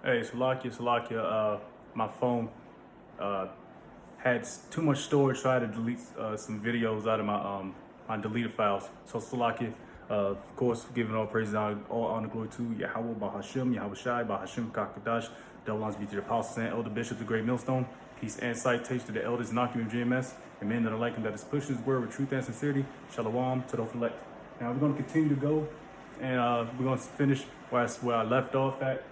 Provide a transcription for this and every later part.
Hey, Salakia. My phone had too much storage, so I had to delete some videos out of my deleted files. So Salakia, of course, giving all praise and all honor glory to Yahweh, Bahashim, Yahweh Shai, Bahashim, Kakadash, double honors be to the apostles and elder bishops, the great millstone. Peace and citation to the elders and occupant of GMS, and men that are like him that is pushing his word with truth and sincerity. Shalom to the elect. Now we're going to continue to go, and we're going to finish where I left off at.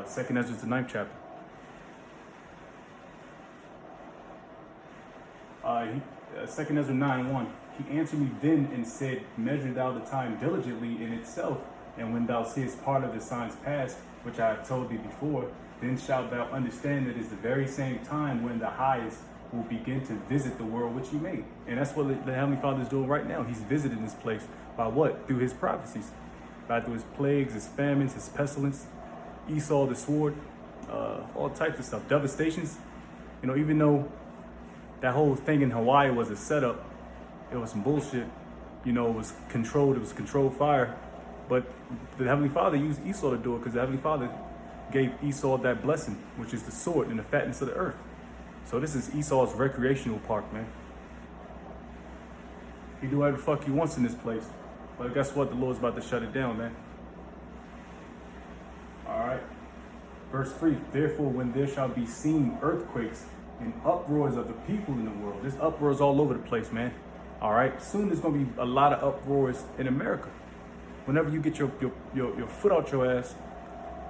Second Ezra, the 9th chapter. Second Ezra 9:1. He answered me then and said, measure thou the time diligently in itself, and when thou seest part of the signs past, which I have told thee before, then shalt thou understand that it is the very same time when the highest will begin to visit the world which he made. And that's what the Heavenly Father is doing right now. He's visiting this place by what? Through his prophecies. By through his plagues, his famines, his pestilence, Esau the sword, all types of stuff, devastations. You know, even though that whole thing in Hawaii was a setup, it was some bullshit. You know, it was controlled fire. But the Heavenly Father used Esau to do it because the Heavenly Father gave Esau that blessing, which is the sword and the fatness of the earth. So this is Esau's recreational park, man. He do whatever the fuck he wants in this place. But guess what? The Lord's about to shut it down, man. All right. Verse 3, therefore, when there shall be seen earthquakes and uproars of the people in the world. There's uproars all over the place, man. All right. Soon there's going to be a lot of uproars in America. Whenever you get your foot out your ass,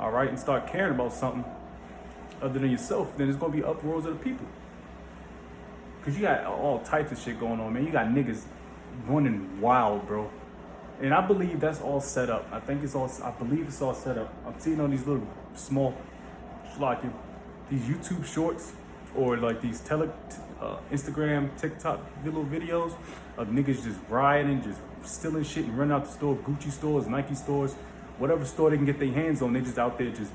all right, and start caring about something other than yourself, then there's going to be uproars of the people. Because you got all types of shit going on, man. You got niggas running wild, bro. And I believe that's all set up. I believe it's all set up. I'm seeing on these little small, like these YouTube shorts or like these Instagram, TikTok little videos of niggas just rioting, just stealing shit and running out the store, Gucci stores, Nike stores, whatever store they can get their hands on. They just out there just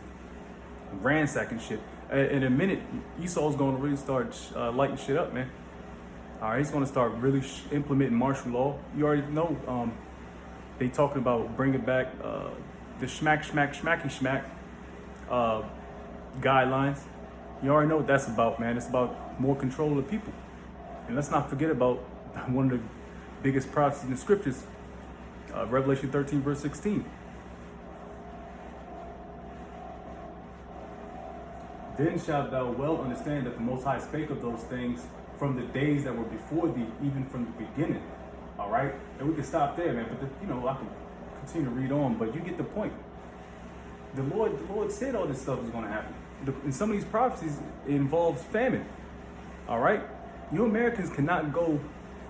ransacking shit. In a minute, Esau's going to really start lighting shit up, man. All right, he's going to start really implementing martial law. You already know. They talking about bringing back the smacky smack guidelines. You already know what that's about, man. It's about more control of the people. And let's not forget about one of the biggest prophecies in the scriptures, Revelation 13, verse 16. Then shalt thou well understand that the Most High spake of those things from the days that were before thee, even from the beginning. All right, and we can stop there, man. But I can continue to read on, but you get the point. The Lord said all this stuff was going to happen. In some of these prophecies, it involves famine. All right, you Americans cannot go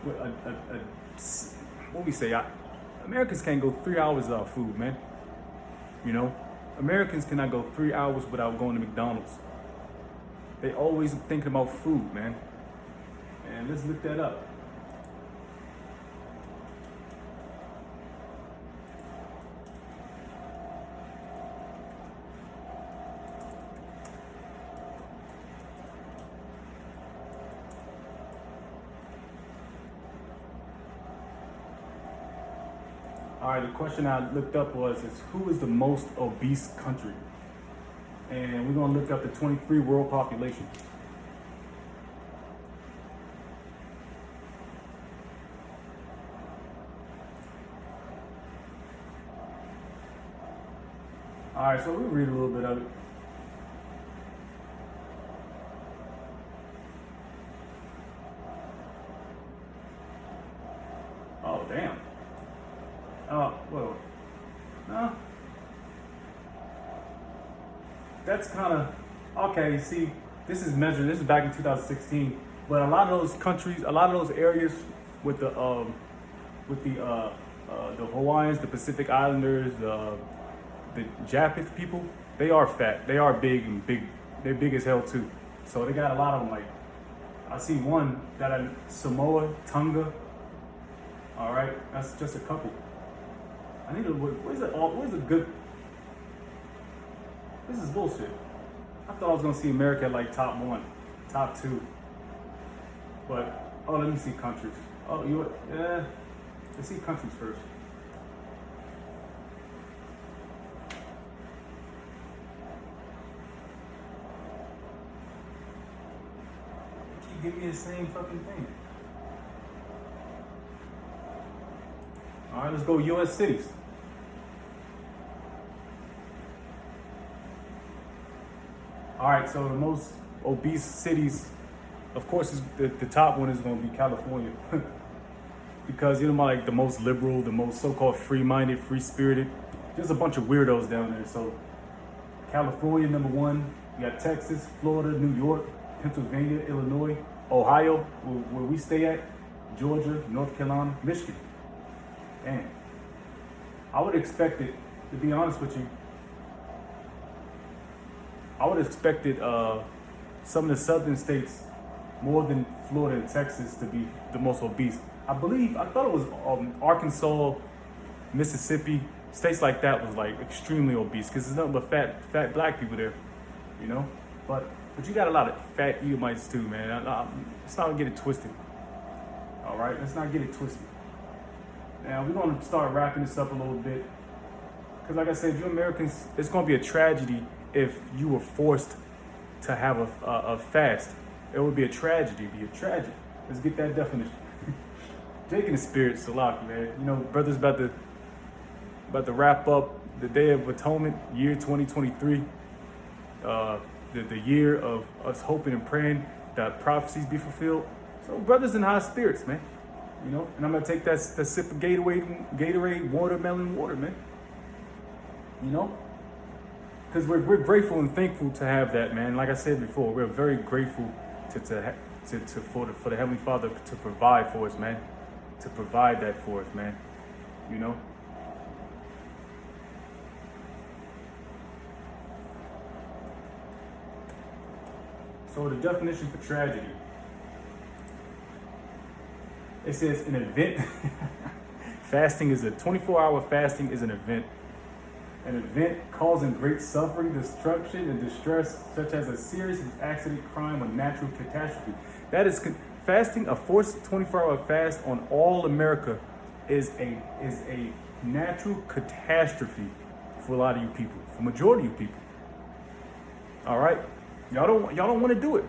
with what we say. Americans can't go 3 hours without food, man. You know, Americans cannot go 3 hours without going to McDonald's. They always thinking about food, man. And let's look that up. All right, the question I looked up is who is the most obese country? And we're gonna look up the 23 world population. All right, so we'll read a little bit of it. Oh, damn. Well, no. That's kind of, okay, see, this is back in 2016, but a lot of those countries, a lot of those areas with the Hawaiians, the Pacific Islanders, the Japanese people, they are fat. They are big. They're big as hell too. So they got a lot of them. Like, I see one that in Samoa, Tonga. All right, that's just a couple. I need to. Where's a good? This is bullshit. I thought I was gonna see America at like top 1, top 2. But let me see countries. Let's see countries first. give me the same fucking thing. All right, let's go U.S. cities. All right, so the most obese cities, of course, is the top one is going to be California. Because, you know, like the most liberal, the most so-called free-minded, free-spirited. There's a bunch of weirdos down there. So California, number one. You got Texas, Florida, New York, Pennsylvania, Illinois, Ohio, where we stay at, Georgia, North Carolina, Michigan. Damn. I would expect it, to be honest with you, I would have expected some of the southern states, more than Florida and Texas, to be the most obese. I thought it was Arkansas, Mississippi, states like that was like extremely obese because there's nothing but fat black people there, you know? But you got a lot of fat Edomites too, man. Let's not get it twisted. All right, let's not get it twisted. Now we're gonna start wrapping this up a little bit. Because like I said, you Americans, it's gonna be a tragedy if you were forced to have a fast. It would be a tragedy, Let's get that definition. Taking the spirit, Salak, man. You know, brothers about to wrap up the Day of Atonement, year 2023. The year of us hoping and praying that prophecies be fulfilled. So brothers in high spirits, man. You know, and I'm gonna take that sip of Gatorade watermelon water, man. You know, because we're grateful and thankful to have that, man. Like I said before, we're very grateful for the Heavenly Father to provide for us, man. To provide that for us, man. You know. So the definition for tragedy. It says an event. Fasting is a 24-hour fasting is an event. An event causing great suffering, destruction, and distress, such as a serious accident, crime, or natural catastrophe. That is fasting. A forced 24-hour fast on all America is a natural catastrophe for a lot of you people, for majority of you people. All right, y'all don't want to do it.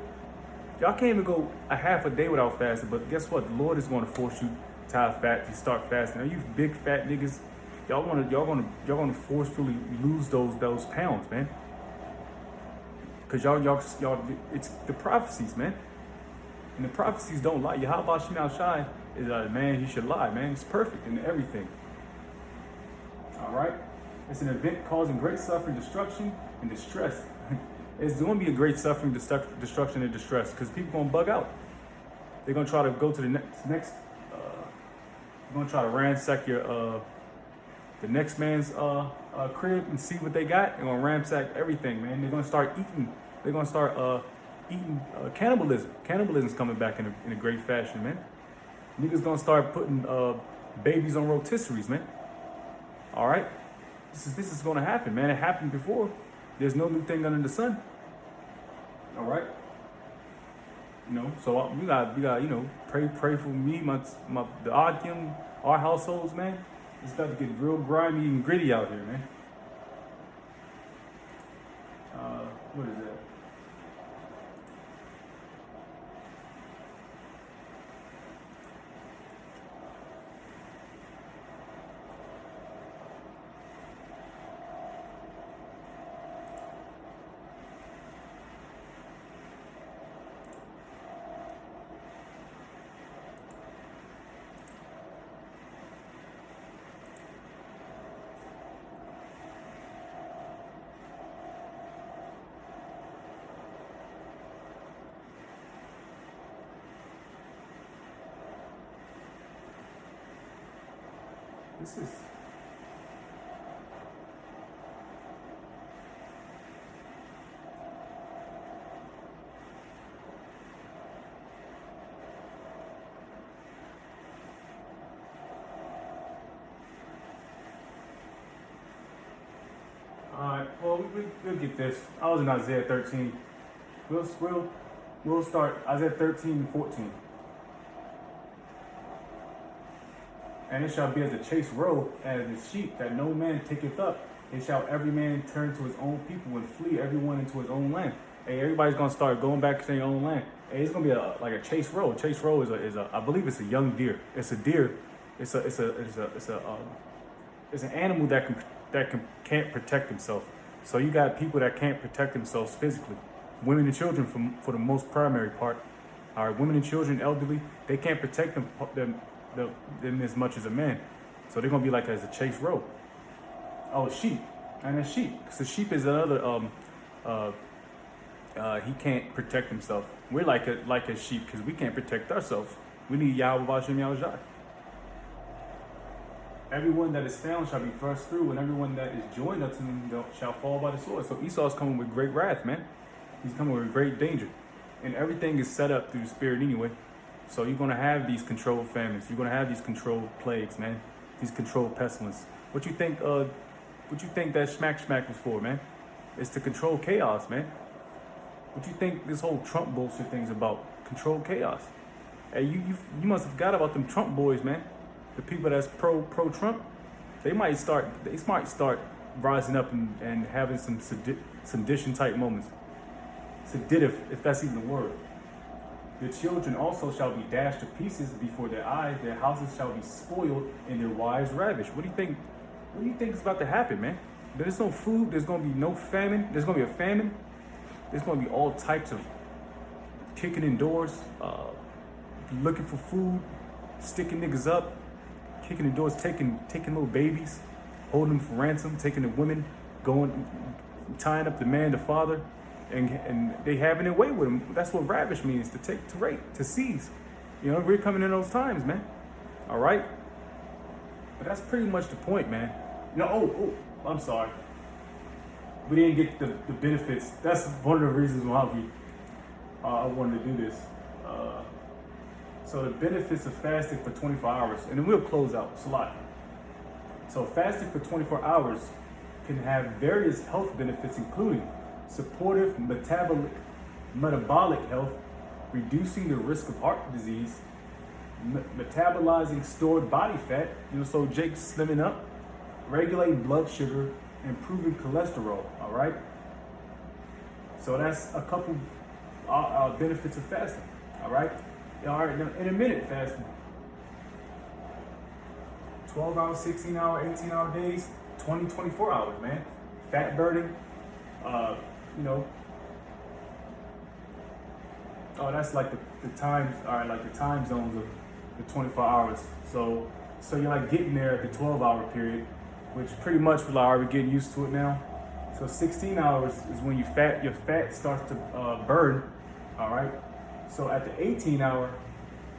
Y'all can't even go a half a day without fasting. But guess what? The Lord is going to force you to start fasting. Now you big fat niggas. Y'all gonna forcefully lose those pounds, man. Cause y'all, it's the prophecies, man. And the prophecies don't lie. Yahweh Shemel Shai is man, he should lie, man. He's perfect in everything. All right. It's an event causing great suffering, destruction, and distress. It's going to be a great suffering, destruction, and distress because people gonna bug out. They're gonna try to go to the next. They're gonna try to ransack the next man's crib and see what they got. They're gonna ransack everything, man. They're gonna start eating. They're gonna start eating cannibalism. Cannibalism's coming back in a great fashion, man. Niggas gonna start putting babies on rotisseries, man. All right, this is gonna happen, man. It happened before. There's no new thing under the sun. All right. You know, so we got you know, pray for me, the Akim, our households, man. It's about to get real grimy and gritty out here, man. What is that? This is Alright, well we'll get this. I was in Isaiah 13. We'll start Isaiah 13 and 14. And it shall be as a chased roe, as a sheep that no man taketh up. And shall every man turn to his own people and flee everyone into his own land. Hey, everybody's gonna start going back to their own land. Hey, it's gonna be like a chase row. Chase row is a I believe it's a young deer. It's a deer. It's an animal that can't protect himself. So you got people that can't protect themselves physically. Women and children for the most primary part. All right, women and children, elderly, they can't protect them as much as a man. So they're gonna be like as a chase row. Oh, sheep, and a sheep. So sheep is another he can't protect himself. We're like a sheep because we can't protect ourselves. We need Yahweh Bashem Yahushua. Everyone that is found shall be thrust through, and everyone that is joined unto him shall fall by the sword. So Esau's coming with great wrath, man. He's coming with great danger. And everything is set up through the spirit anyway. So you're going to have these controlled famines. You're going to have these controlled plagues, man. These controlled pestilence. What you think that smack was for, man? It's to control chaos, man. What you think this whole Trump bullshit thing's about? Control chaos. Hey, you must have forgot about them Trump boys, man. The people that's pro Trump, they might start rising up and having some sedition type moments. Seditive, if that's even a word. Your children also shall be dashed to pieces before their eyes. Their houses shall be spoiled and their wives ravished. What do you think? What do you think is about to happen, man? There's no food. There's gonna be no famine. There's gonna be a famine. There's gonna be all types of kicking in doors, looking for food, sticking niggas up, kicking in doors, taking little babies, holding them for ransom, taking the women, tying up the man, the father, and they having their way with them. That's what ravish means, to take, to rape, to seize. You know, we're coming in those times, man. All right? But that's pretty much the point, man. You know, I'm sorry. We didn't get the benefits. That's one of the reasons why I wanted to do this. So the benefits of fasting for 24 hours, and then we'll close out. Salat. So fasting for 24 hours can have various health benefits, including supportive metabolic health, reducing the risk of heart disease, metabolizing stored body fat, so Jake's slimming up, regulating blood sugar, improving cholesterol, all right? So that's a couple benefits of fasting, all right? All right, now intermittent fasting. 12 hours, 16 hour, 18 hour days, 20, 24 hours, man. Fat burning, oh, that's like the times, all right, like the time zones of the 24 hours. So you're like getting there at the 12-hour period, which pretty much we're like already getting used to it now. So 16 hours is when your fat starts to burn, all right? So at the 18-hour,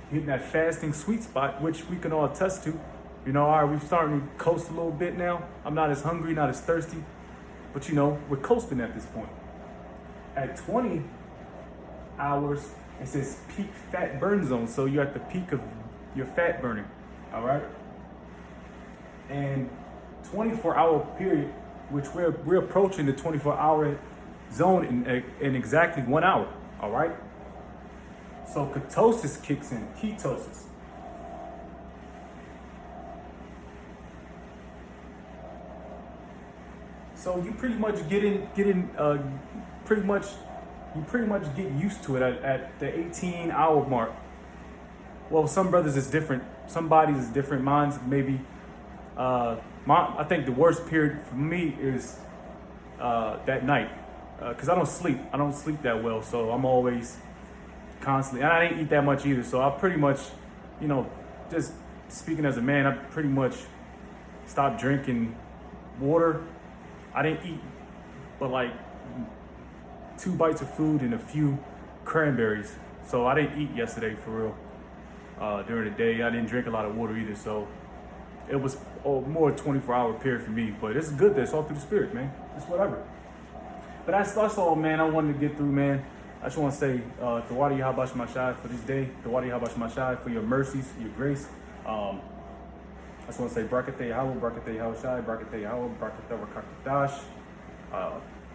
hitting that fasting sweet spot, which we can all attest to. All right, we're starting to coast a little bit now. I'm not as hungry, not as thirsty, but we're coasting at this point. At 20 hours, it says peak fat burn zone. So you're at the peak of your fat burning, all right? And 24-hour period, which we're approaching the 24-hour zone in exactly 1 hour, all right? So ketosis kicks in, ketosis. So you pretty much pretty much get used to it at the 18-hour mark. Well, some brothers is different. Some bodies is different. Mine's maybe, I think the worst period for me is that night. Cause I don't sleep that well. So I'm always constantly, and I didn't eat that much either. So I pretty much, just speaking as a man, I pretty much stopped drinking water. I didn't eat but like 2 bites of food and a few cranberries. So I didn't eat yesterday for real. During the day, I didn't drink a lot of water either. So it was more 24-hour period for me. But it's good that it's all through the spirit, man. It's whatever. But that's all, man, I wanted to get through, man. I just want to say, Tawadi Yahabash Mashai for this day. Tawadi Yahabash Mashai for your mercies, your grace. I just want to say, Barakateh Yahweh, Barakateh Yahushai, Barakateh Yahweh, Barakateh Rakakadash.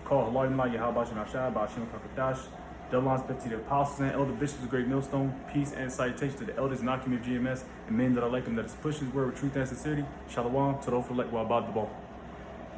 Call Halayim Yahweh Mashai, Bashim Rakakadash. Delons to the apostles and elder bishops of Great Millstone. Peace and salutation to the elders and Akim of GMS and men that are like them that is pushing his word with truth and sincerity. Shalom, Tadofalek, Wabad the ball.